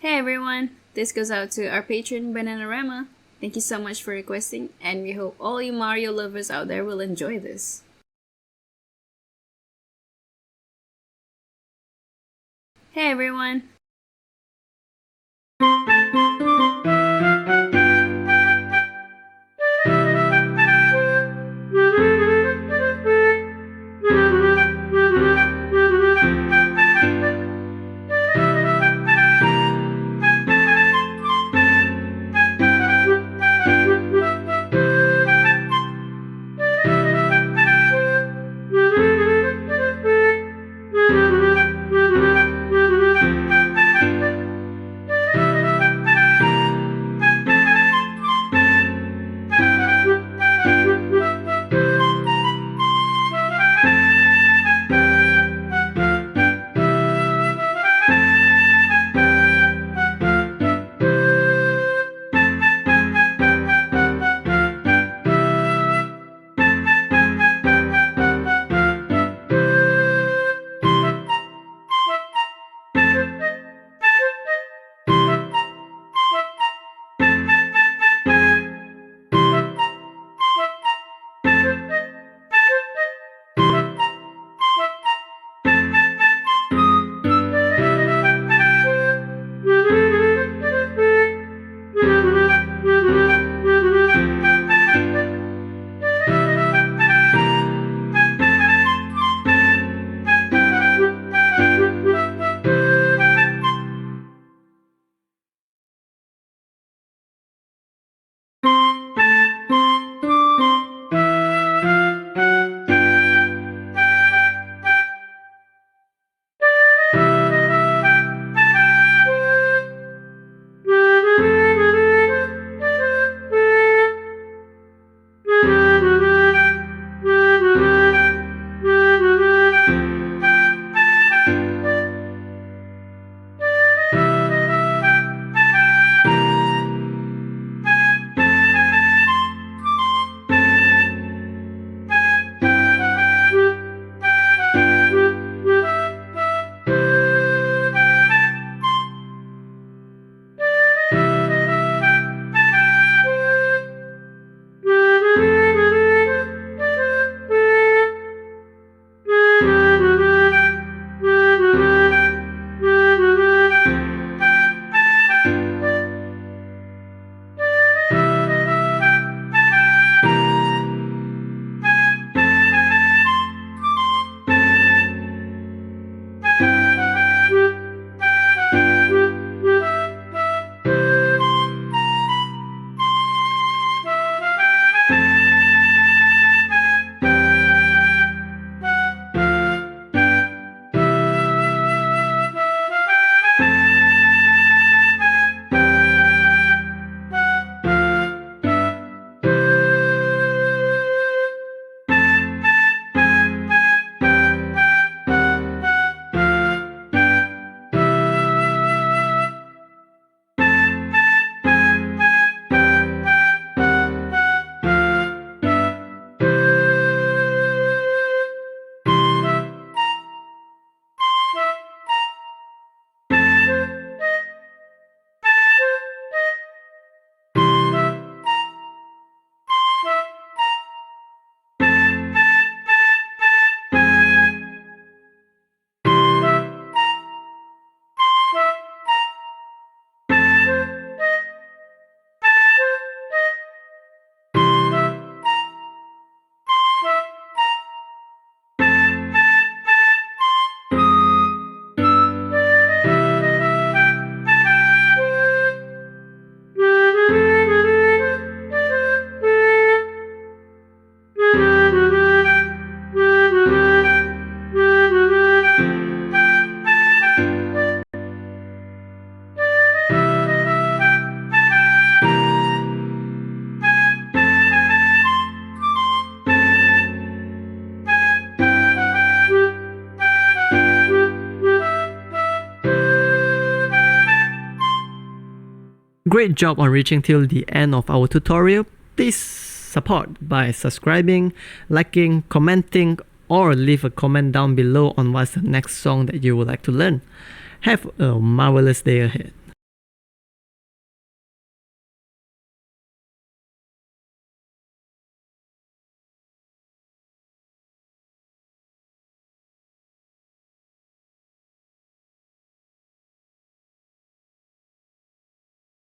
Hey everyone, this goes out to our patron Bananarama. Thank you so much for requesting, and we hope all you Mario lovers out there will enjoy this. Hey everyone! Great job on reaching till the end of our tutorial. Please support by subscribing, liking, commenting, or leave a comment down below on what's the next song that you would like to learn. Have a marvelous day ahead.